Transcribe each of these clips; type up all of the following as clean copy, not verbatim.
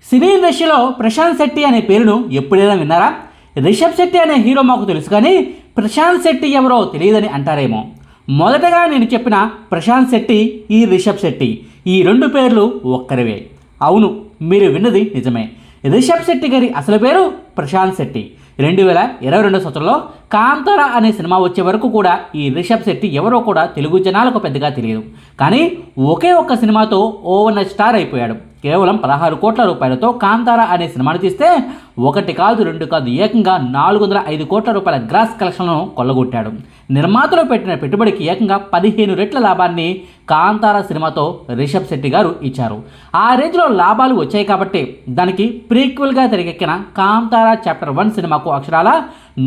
సినీ ఇండస్ట్రీలో ప్రశాంత్ శెట్టి అనే పేరును ఎప్పుడైనా విన్నారా? రిషబ్ శెట్టి అనే హీరో మాకు తెలుసు, కానీ ప్రశాంత్ శెట్టి ఎవరో తెలియదని అంటారేమో. మొదటగా నేను చెప్పిన ప్రశాంత్ శెట్టి, ఈ రిషబ్ శెట్టి, ఈ రెండు పేర్లు ఒక్కరివే. అవును, మీరు విన్నది నిజమే. రిషబ్ శెట్టి గారి అసలు పేరు ప్రశాంత్ శెట్టి. 2022 సంవత్సరంలో కాంతారా అనే సినిమా వచ్చే వరకు కూడా ఈ రిషబ్ శెట్టి ఎవరో కూడా తెలుగు జనాలకు పెద్దగా తెలియదు. కానీ ఒకే ఒక్క సినిమాతో ఓవర్ స్టార్ అయిపోయాడు. కేవలం 16 కోట్ల రూపాయలతో కాంతారా అనే సినిమాను తీస్తే ఒకటి కాదు, రెండు కాదు, ఏకంగా 405 కోట్ల రూపాయల గ్రాస్ కలెక్షన్లను కొల్లగొట్టాడు. నిర్మాతలు పెట్టిన పెట్టుబడికి ఏకంగా 15 రెట్ల లాభాన్ని కాంతారా సినిమాతో రిషబ్ శెట్టి గారు ఇచ్చారు. ఆ రేంజ్లో లాభాలు వచ్చాయి కాబట్టి దానికి ప్రీక్వెల్గా తెరకెక్కిన కాంతారా చాప్టర్ 1 సినిమాకు అక్షరాల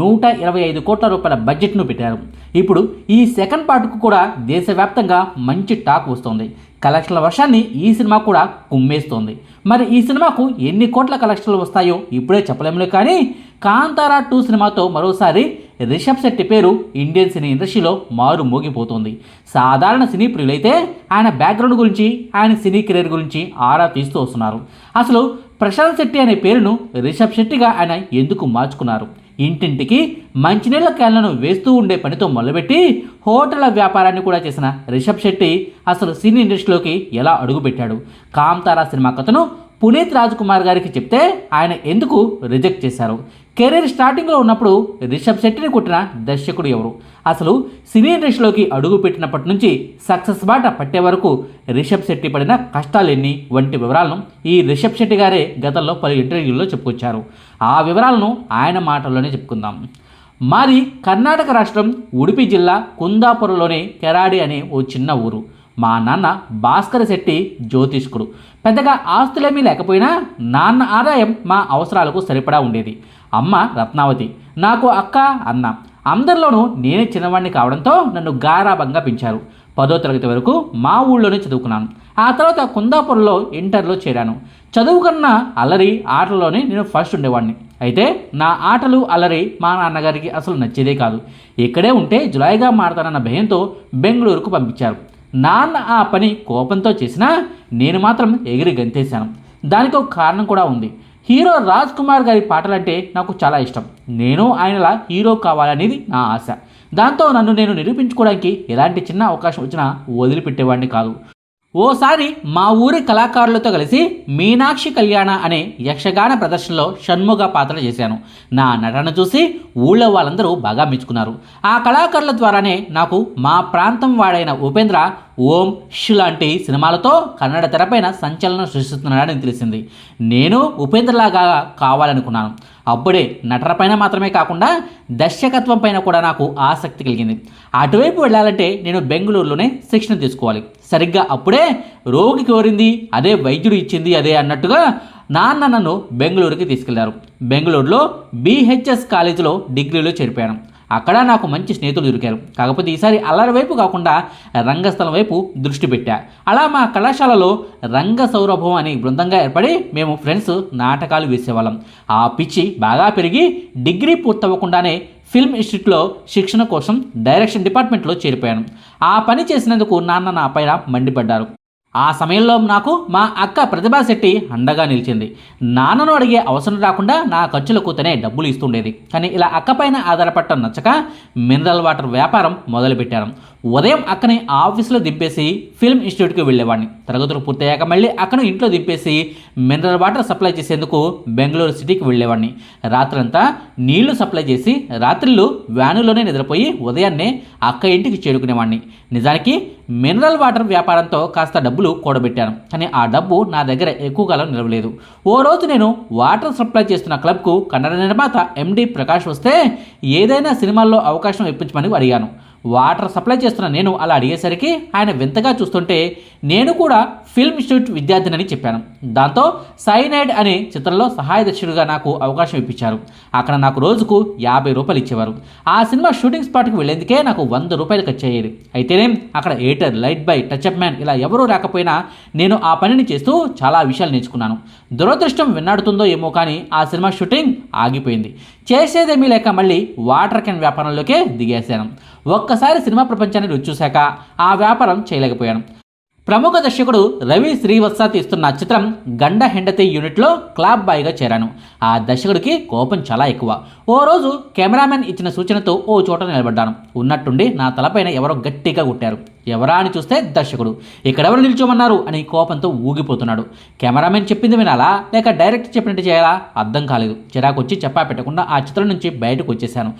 125 కోట్ల రూపాయల బడ్జెట్ను పెట్టారు. ఇప్పుడు ఈ సెకండ్ పార్ట్కు కూడా దేశవ్యాప్తంగా మంచి టాక్ వస్తుంది. కలెక్షన్ల వర్షాన్ని ఈ సినిమా కూడా కుమ్మేస్తోంది. మరి ఈ సినిమాకు ఎన్ని కోట్ల కలెక్షన్లు వస్తాయో ఇప్పుడే చెప్పలేములే, కానీ కాంతారా 2 సినిమాతో మరోసారి రిషబ్ శెట్టి పేరు ఇండియన్ సినీ ఇండస్ట్రీలో మారు మోగిపోతుంది. సాధారణ సినీ ప్రియులైతే ఆయన బ్యాక్గ్రౌండ్ గురించి, ఆయన సినీ కెరీర్ గురించి ఆరా తీస్తూ వస్తున్నారు. అసలు ప్రశాంత్ శెట్టి అనే పేరును రిషబ్ శెట్టిగా ఆయన ఎందుకు మార్చుకున్నారు? ఇంటింటికి మంచినీళ్ళ క్యాన్లను వేస్తూ ఉండే పనితో మొదలుపెట్టి హోటళ్ల వ్యాపారాన్ని కూడా చేసిన రిషబ్ శెట్టి అసలు సినీ ఇండస్ట్రీలోకి ఎలా అడుగుపెట్టాడు? కాంతారా సినిమా కథను పునీత్ రాజ్ కుమార్ గారికి చెప్తే ఆయన ఎందుకు రిజెక్ట్ చేశారు? కెరీర్ స్టార్టింగ్లో ఉన్నప్పుడు రిషబ్ శెట్టిని కొట్టిన దర్శకుడు ఎవరు? అసలు సినీ ఇండస్ట్రీలోకి అడుగు పెట్టినప్పటి నుంచి సక్సెస్ బాట పట్టే వరకు రిషబ్ శెట్టి పడిన కష్టాలు ఎన్ని వంటి వివరాలను ఈ రిషబ్ శెట్టి గారే గతంలో పలు ఇంటర్వ్యూల్లో చెప్పుకొచ్చారు. ఆ వివరాలను ఆయన మాటల్లోనే చెప్పుకుందాం. మాది కర్ణాటక రాష్ట్రం ఉడిపి జిల్లా కుందాపురంలోని కెరాడి అనే ఓ చిన్న ఊరు. మా నాన్న భాస్కర శెట్టి జ్యోతిష్కుడు. పెద్దగా ఆస్తులేమీ లేకపోయినా నాన్న ఆదాయం మా అవసరాలకు సరిపడా ఉండేది. అమ్మ రత్నావతి, నాకు అక్క, అన్న. అందరిలోనూ నేనే చిన్నవాడిని కావడంతో నన్ను గారాబంగా పెంచారు. 10వ తరగతి వరకు మా ఊళ్ళోనే చదువుకున్నాను. ఆ తర్వాత కుందాపురంలో ఇంటర్లో చేరాను. చదువు కన్నా అల్లరి, ఆటల్లోనే నేను ఫస్ట్ ఉండేవాడిని. అయితే నా ఆటలు, అల్లరి మా నాన్నగారికి అసలు నచ్చేదే కాదు. ఇక్కడే ఉంటే జులాయిగా మారతానన్న భయంతో బెంగళూరుకు పంపించారు. నాన్న ఆ పని కోపంతో చేసినా నేను మాత్రం ఎగిరి గంతేశాను. దానికి ఒక కారణం కూడా ఉంది. హీరో రాజ్ కుమార్ గారి పాటలంటే నాకు చాలా ఇష్టం. నేను ఆయనలా హీరో కావాలనేది నా ఆశ. దాంతో నన్ను నేను నిరూపించుకోవడానికి ఎలాంటి చిన్న అవకాశం వచ్చినా వదిలిపెట్టేవాడిని కాదు. ఓసారి మా ఊరి కళాకారులతో కలిసి మీనాక్షి కళ్యాణ అనే యక్షగాన ప్రదర్శనలో షణ్ముఖ పాత్ర చేశాను. నా నటన చూసి ఊళ్ళో వాళ్ళందరూ బాగా మెచ్చుకున్నారు. ఆ కళాకారుల ద్వారానే నాకు మా ప్రాంతం వాడైన ఉపేంద్ర ఓం ష్ లాంటి సినిమాలతో కన్నడ తెరపైన సంచలనం సృష్టిస్తున్నాడని తెలిసింది. నేను ఉపేంద్రలాగా కావాలనుకున్నాను. అప్పుడే నటనపైన మాత్రమే కాకుండా దర్శకత్వం పైన కూడా నాకు ఆసక్తి కలిగింది. అటువైపు వెళ్ళాలంటే నేను బెంగళూరులోనే శిక్షణ తీసుకోవాలి. సరిగ్గా అప్పుడే రోగి కోరింది అదే, వైద్యుడు ఇచ్చింది అదే అన్నట్టుగా నాన్న నన్ను బెంగళూరుకి తీసుకెళ్లారు. బెంగళూరులో BHS కాలేజీలో డిగ్రీలో చేరిపోయాను. అక్కడ నాకు మంచి స్నేహితులు దొరికారు. కాకపోతే ఈసారి అల్లరి వైపు కాకుండా రంగస్థలం వైపు దృష్టి పెట్టా. అలా మా కళాశాలలో రంగ సౌరభం అనే బృందంగా ఏర్పడి మేము ఫ్రెండ్స్ నాటకాలు వేసేవాళ్ళం. ఆ పిచ్చి బాగా పెరిగి డిగ్రీ పూర్తవ్వకుండానే ఫిల్మ్ ఇన్స్టిట్యూట్లో శిక్షణ కోసం డైరెక్షన్ డిపార్ట్మెంట్లో చేరిపోయాను. ఆ పని చేసినందుకు నాన్న నా పైన మండిపడ్డారు. ఆ సమయంలో నాకు మా అక్క ప్రతిభా శెట్టి అండగా నిలిచింది. నాన్నను అడిగే అవసరం రాకుండా నా ఖర్చులకు తనే డబ్బులు ఇస్తుండేది. కానీ ఇలా అక్క పైన ఆధారపడటం నచ్చక మినరల్ వాటర్ వ్యాపారం మొదలుపెట్టాను. ఉదయం అక్కని ఆఫీసులో దింపేసి ఫిల్మ్ ఇన్స్టిట్యూట్కి వెళ్ళేవాడిని. తరగతులు పూర్తయ్యాక మళ్ళీ అక్కను ఇంట్లో దింపేసి మినరల్ వాటర్ సప్లై చేసేందుకు బెంగళూరు సిటీకి వెళ్ళేవాడిని. రాత్రంతా నీళ్లు సప్లై చేసి రాత్రిళ్ళు వ్యానులోనే నిద్రపోయి ఉదయాన్నే అక్క ఇంటికి చేరుకునేవాడిని. నిజానికి మినరల్ వాటర్ వ్యాపారంతో కాస్త డబ్బులు కూడబెట్టాను. కానీ ఆ డబ్బు నా దగ్గర ఎక్కువ కాలం నిలవలేదు. ఓ రోజు నేను వాటర్ సప్లై చేస్తున్న క్లబ్కు కన్నడ నిర్మాత MD ప్రకాష్ వస్తే ఏదైనా సినిమాల్లో అవకాశం ఇప్పించమని అడిగాను. వాటర్ సప్లై చేస్తున్న నేను అలా అడిగేసరికి ఆయన వింతగా చూస్తుంటే నేను కూడా ఫిల్మ్ ఇన్స్టిట్యూట్ విద్యార్థినని చెప్పాను. దాంతో సైనైడ్ అనే చిత్రంలో సహాయ దర్శకుడిగా నాకు అవకాశం ఇప్పించారు. అక్కడ నాకు రోజుకు 50 రూపాయలు ఇచ్చేవారు. ఆ సినిమా షూటింగ్ స్పాట్కి వెళ్ళేందుకే నాకు 100 రూపాయలు ఖర్చు అయ్యేది. అయితేనే అక్కడ editor, light bye, touch up man ఇలా ఎవరూ రాకపోయినా నేను ఆ పనిని చేస్తూ చాలా విషయాలు నేర్చుకున్నాను. దురదృష్టం వెన్నాడుతుందో ఏమో కానీ ఆ సినిమా షూటింగ్ ఆగిపోయింది. చేసేదేమీ లేక మళ్ళీ వాటర్ క్యాన్ వ్యాపారంలోకే దిగేశాను. ఒక్కసారి సినిమా ప్రపంచాన్ని రుచి చూశాక ఆ వ్యాపారం చేయలేకపోయాను. ప్రముఖ దర్శకుడు రవి శ్రీవత్స తీస్తున్న చిత్రం గండ హెండతి యూనిట్లో క్లాబ్ బాయ్గా చేరాను. ఆ దర్శకుడికి కోపం చాలా ఎక్కువ. ఓ రోజు కెమెరామెన్ ఇచ్చిన సూచనతో ఓ చోట నిలబడ్డాను. ఉన్నట్టుండి నా తలపైన ఎవరో గట్టిగా కొట్టారు. ఎవరా అని చూస్తే దర్శకుడు. ఇక్కడెవరు నిల్చోమన్నారు అని కోపంతో ఊగిపోతున్నాడు. కెమెరామెన్ చెప్పింది వినాలా లేక డైరెక్ట్ చెప్పినట్టు చేయాలా అర్థం కాలేదు. చిరాకొచ్చి చెప్పా పెట్టకుండా ఆ చిత్రం నుంచి బయటకు వచ్చేసాను.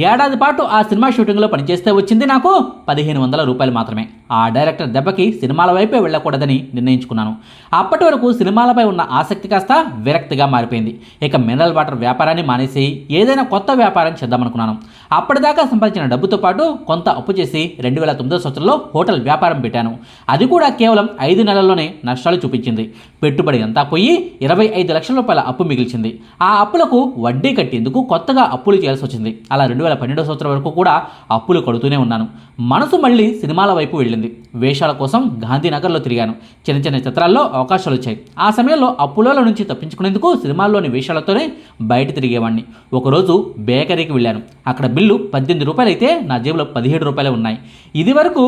ఏడాది పాటు ఆ సినిమా షూటింగ్లో పనిచేస్తే వచ్చింది నాకు 1500 రూపాయలు మాత్రమే. ఆ డైరెక్టర్ దెబ్బకి సినిమాల వైపే వెళ్ళకూడదని నిర్ణయించుకున్నాను. అప్పటి వరకు సినిమాలపై ఉన్న ఆసక్తి కాస్త విరక్తిగా మారిపోయింది. ఇక మినరల్ వాటర్ వ్యాపారాన్ని మానేసి ఏదైనా కొత్త వ్యాపారం చేద్దామనుకున్నాను. అప్పటిదాకా సంపాదించిన డబ్బుతో పాటు కొంత అప్పు చేసి 2009 సంవత్సరంలో హోటల్ వ్యాపారం పెట్టాను. అది కూడా కేవలం 5 నెలల్లోనే నష్టాలు చూపించింది. పెట్టుబడి అంతా పోయి 25 లక్షల రూపాయల అప్పు మిగిల్చింది. ఆ అప్పులకు వడ్డీ కట్టేందుకు కొత్తగా అప్పులు చేయాల్సి వచ్చింది. అలా 2012 సంవత్సరం వరకు కూడా అప్పులు కడుతూనే ఉన్నాను. మనసు మళ్ళీ సినిమాల వైపు వెళ్ళింది. వేషాల కోసం గాంధీనగర్లో తిరిగాను. చిన్న చిన్న చిత్రాల్లో అవకాశాలు వచ్చాయి. ఆ సమయంలో అప్పుల నుంచి తప్పించుకునేందుకు సినిమాల్లోని వేషాలతోనే బయట తిరిగేవాడిని. ఒకరోజు బేకరీకి వెళ్ళాను. అక్కడ బిల్లు 18 రూపాయలు అయితే నా జేబులో 17 రూపాయలే ఉన్నాయి. ఇది వరకు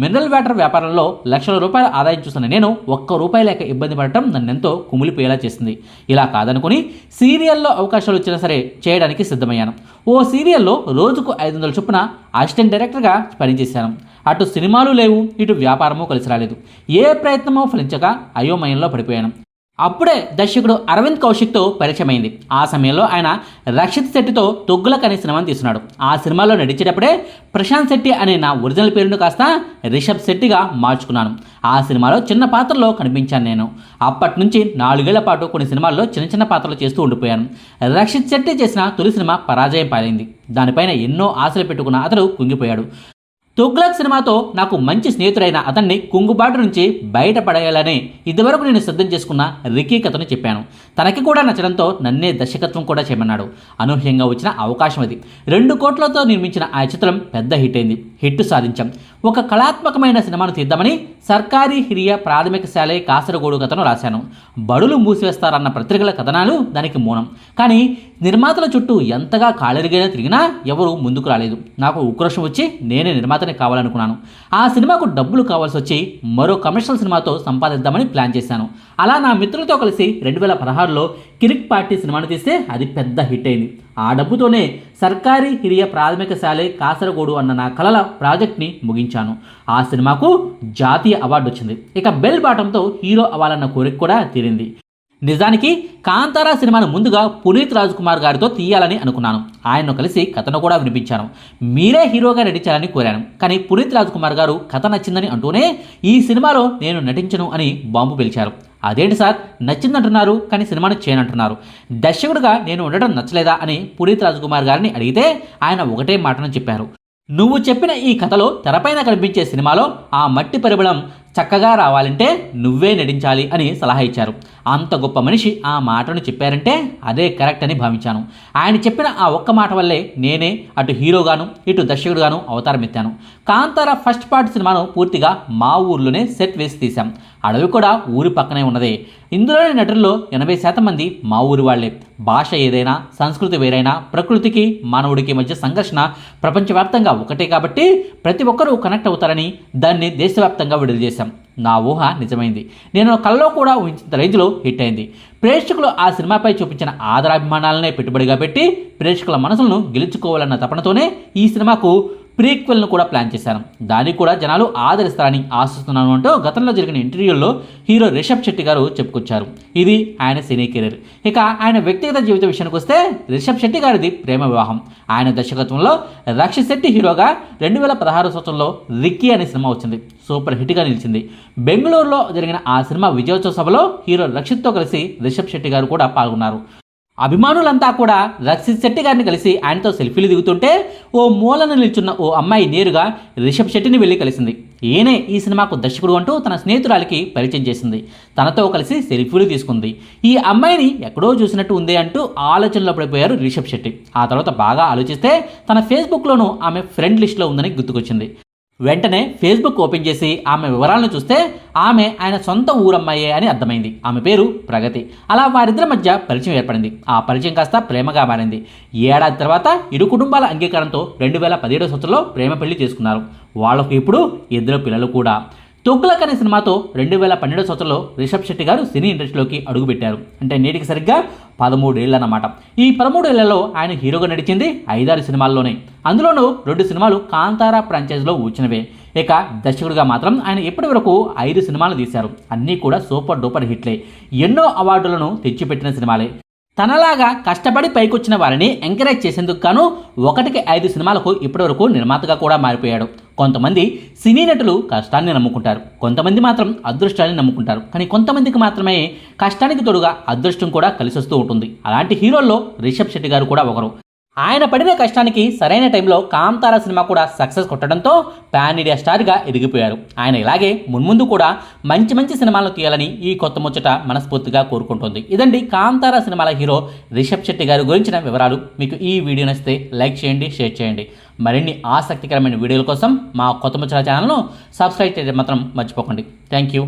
మినరల్ వాటర్ వ్యాపారంలో లక్షల రూపాయల ఆదాయం చూసిన నేను ₹1 లేక ఇబ్బంది పడటం నన్నెంతో కుమిలిపోయేలా చేసింది. ఇలా కాదనుకుని సీరియల్లో అవకాశాలు వచ్చినా సరే చేయడానికి సిద్ధమయ్యాను. ఓ సీరియల్లో రోజుకు 500 చొప్పున అసిస్టెంట్ డైరెక్టర్గా పనిచేశాను. అటు సినిమాలు లేవు, ఇటు వ్యాపారము కలిసి రాలేదు. ఏ ప్రయత్నమో ఫలించక అయోమయంలో పడిపోయాను. అప్పుడే దర్శకుడు అరవింద్ కౌశిక్తో పరిచయమైంది. ఆ సమయంలో ఆయన రక్షిత్ శెట్టితో తొగ్గులక్ అనే సినిమాని తీస్తున్నాడు. ఆ సినిమాలో నడిచేటప్పుడే ప్రశాంత్ శెట్టి అనే నా ఒరిజినల్ పేరును కాస్త రిషబ్ శెట్టిగా మార్చుకున్నాను. ఆ సినిమాలో చిన్న పాత్రలో కనిపించాను నేను. అప్పటి నుంచి 4 ఏళ్ల పాటు కొన్ని సినిమాల్లో చిన్న చిన్న పాత్రలు చేస్తూ ఉండిపోయాను. రక్షిత్ శెట్టి చేసిన తొలి సినిమా పరాజయం పాలైంది. దానిపైన ఎన్నో ఆశలు పెట్టుకున్న అతడు కుంగిపోయాడు. తుగ్లక్ సినిమాతో నాకు మంచి స్నేహితుడైన అతన్ని కుంగుబాటు నుంచి బయటపడేయాలని ఇదివరకు నేను సిద్ధం చేసుకున్న రికీ కథను చెప్పాను. తనకి కూడా నచ్చడంతో నన్నే దర్శకత్వం కూడా చేయమన్నాడు. అనూహ్యంగా వచ్చిన అవకాశం అది. 2 కోట్లతో నిర్మించిన ఆ చిత్రం పెద్ద హిట్ అయింది. హిట్ సాధించాం. ఒక కళాత్మకమైన సినిమాను తీద్దామని సర్కారీ హిరియ ప్రాథమిక శాలే కాసరగోడు కథను రాశాను. బడులు మూసివేస్తారన్న పత్రికల కథనాలు దానికి మూలం. కానీ నిర్మాతల చుట్టూ ఎంతగా కాళరిగైనా తిరిగినా ఎవరూ ముందుకు రాలేదు. నాకు ఉక్రోషం వచ్చి నేనే నిర్మాతని కావాలనుకున్నాను. ఆ సినిమాకు డబ్బులు కావాల్సి వచ్చి మరో కమర్షియల్ సినిమాతో సంపాదిద్దామని ప్లాన్ చేశాను. అలా నా మిత్రులతో కలిసి 2016లో కిరిక్ పార్టీ సినిమాను తీస్తే అది పెద్ద హిట్ అయింది. ఆ డబ్బుతోనే సర్కారీ హిరియ ప్రాథమిక శాలే కాసరగోడు అన్న నా కలల ప్రాజెక్ట్ని ముగించాను. ఆ సినిమాకు జాతీయ అవార్డు వచ్చింది. ఇక బెల్ బాటంతో హీరో అవ్వాలన్న కోరిక కూడా తీరింది. నిజానికి కాంతారా సినిమాను ముందుగా పునీత్ రాజ్ కుమార్ గారితో తీయాలని అనుకున్నాను. ఆయన్ను కలిసి కథను కూడా వినిపించాను. మీరే హీరోగా నటించాలని కోరాను. కానీ పునీత్ రాజ్ కుమార్ గారు కథ నచ్చిందని అంటూనే ఈ సినిమాలో నేను నటించను అని బాంబు పిలిచారు. అదేంటి సార్, నచ్చిందంటున్నారు కానీ సినిమాను చేయనంటున్నారు, దర్శకుడిగా నేను ఉండటం నచ్చలేదా అని పునీత్ రాజ్ కుమార్ గారిని అడిగితే ఆయన ఒకటే మాటను చెప్పారు. నువ్వు చెప్పిన ఈ కథలో తెరపైన కనిపించే సినిమాలో ఆ మట్టి పరిమళం చక్కగా రావాలంటే నువ్వే నటించాలి అని సలహా ఇచ్చారు. అంత గొప్ప మనిషి ఆ మాటను చెప్పారంటే అదే కరెక్ట్ అని భావించాను. ఆయన చెప్పిన ఆ ఒక్క మాట వల్లే నేనే అటు హీరోగాను ఇటు దర్శకుడుగాను అవతారం ఎత్తాను. కాంతారా ఫస్ట్ పార్ట్ సినిమాను పూర్తిగా మా ఊర్లోనే సెట్ వేసి తీశాం. అడవి కూడా ఊరి పక్కనే ఉన్నదే. ఇందులోని నటుల్లో 80% మంది మా ఊరి వాళ్లే. భాష ఏదైనా, సంస్కృతి వేరైనా, ప్రకృతికి మానవుడికి మధ్య సంఘర్షణ ప్రపంచవ్యాప్తంగా ఒకటే కాబట్టి ప్రతి ఒక్కరూ కనెక్ట్ అవుతారని దాన్ని దేశవ్యాప్తంగా విడుదల చేశాం. నా ఊహ నిజమైంది. నేను కల్లో కూడా ఊహించిన రేంజ్లో హిట్ అయింది. ప్రేక్షకులు ఆ సినిమాపై చూపించిన ఆదరాభిమానాలనే పెట్టుబడిగా పెట్టి ప్రేక్షకుల మనసులను గెలుచుకోవాలన్న తపనతోనే ఈ సినిమాకు ప్రీక్వెల్ను కూడా ప్లాన్ చేశాను. దానికి కూడా జనాలు ఆదరిస్తారని ఆశిస్తున్నాను అంటూ గతంలో జరిగిన ఇంటర్వ్యూల్లో హీరో రిషబ్ శెట్టి గారు చెప్పుకొచ్చారు. ఇది ఆయన సినీ కెరీర్. ఇక ఆయన వ్యక్తిగత జీవిత విషయానికి వస్తే రిషబ్ శెట్టి గారిది ప్రేమ వివాహం. ఆయన దర్శకత్వంలో రక్షిత్ శెట్టి హీరోగా 2016 సంవత్సరంలో రిక్కీ అనే సినిమా వచ్చింది. సూపర్ హిట్గా నిలిచింది. బెంగళూరులో జరిగిన ఆ సినిమా విజయోత్సవ సభలో హీరో రక్షిత్తో కలిసి రిషబ్ శెట్టి గారు కూడా పాల్గొన్నారు. అభిమానులంతా కూడా రక్షిత్ శెట్టి గారిని కలిసి ఆయనతో సెల్ఫీలు దిగుతుంటే ఓ మూలను నిల్చున్న ఓ అమ్మాయి నేరుగా రిషబ్ శెట్టిని వెళ్ళి కలిసింది. ఈయనే ఈ సినిమాకు దర్శకుడు అంటూ తన స్నేహితురాలికి పరిచయం చేసింది. తనతో కలిసి సెల్ఫీలు తీసుకుంది. ఈ అమ్మాయిని ఎక్కడో చూసినట్టు ఉందే అంటూ ఆలోచనలో పడిపోయారు రిషబ్ శెట్టి. ఆ తర్వాత బాగా ఆలోచిస్తే తన ఫేస్బుక్లోనూ ఆమె ఫ్రెండ్ లిస్ట్లో ఉందని గుర్తుకొచ్చింది. వెంటనే ఫేస్బుక్ ఓపెన్ చేసి ఆమె వివరాలను చూస్తే ఆమె ఆయన సొంత ఊరమ్మాయే అని అర్థమైంది. ఆమె పేరు ప్రగతి. అలా వారిద్దరి మధ్య పరిచయం ఏర్పడింది. ఆ పరిచయం కాస్త ప్రేమగా మారింది. ఏడాది తర్వాత ఇరు కుటుంబాల అంగీకారంతో 2017 సంవత్సరంలో ప్రేమ పెళ్లి చేసుకున్నారు. వాళ్లకు ఇప్పుడు 2 పిల్లలు కూడా. తుగ్లక్ అనే సినిమాతో 2012 సంవత్సరంలో రిషబ్ శెట్టి గారు సినీ ఇండస్ట్రీలోకి అడుగుపెట్టారు. అంటే నేటికి సరిగ్గా 13 ఏళ్ళు అన్నమాట. ఈ 13 ఏళ్లలో ఆయన హీరోగా నడిచింది 5-6 సినిమాల్లోనే. అందులోనూ 2 సినిమాలు కాంతారా ఫ్రాంచైజ్లో వచ్చినవే. ఇక దర్శకుడిగా మాత్రం ఆయన ఇప్పటి వరకు 5 సినిమాలు తీశారు. అన్నీ కూడా సూపర్ డూపర్ హిట్లే. ఎన్నో అవార్డులను తెచ్చిపెట్టిన సినిమాలే. తనలాగా కష్టపడి పైకొచ్చిన వారిని ఎంకరేజ్ చేసేందుకు గాను 1-5 సినిమాలకు ఇప్పటివరకు నిర్మాతగా కూడా మారిపోయాడు. కొంతమంది సినీ నటులు కష్టాన్ని నమ్ముకుంటారు, కొంతమంది మాత్రం అదృష్టాన్ని నమ్ముకుంటారు. కానీ కొంతమందికి మాత్రమే కష్టానికి తోడుగా అదృష్టం కూడా కలిసి వస్తూ ఉంటుంది. అలాంటి హీరోల్లో రిషబ్ శెట్టి గారు కూడా ఒకరు. ఆయన పడిన కష్టానికి సరైన టైంలో కాంతారా సినిమా కూడా సక్సెస్ కొట్టడంతో పాన్ ఇండియా స్టార్గా ఎదిగిపోయారు. ఆయన ఇలాగే మున్ముందు కూడా మంచి మంచి సినిమాలను తీయాలని ఈ కొత్త ముచ్చట మనస్ఫూర్తిగా కోరుకుంటుంది. ఇదండి కాంతారా సినిమాల హీరో రిషబ్ శెట్టి గారి గురించిన వివరాలు. మీకు ఈ వీడియో నచ్చితే లైక్ చేయండి, షేర్ చేయండి. మరిన్ని ఆసక్తికరమైన వీడియోల కోసం మా కొత్త ముచ్చట ఛానల్ను సబ్స్క్రైబ్ చేయడం మాత్రం మర్చిపోకండి. Thank you.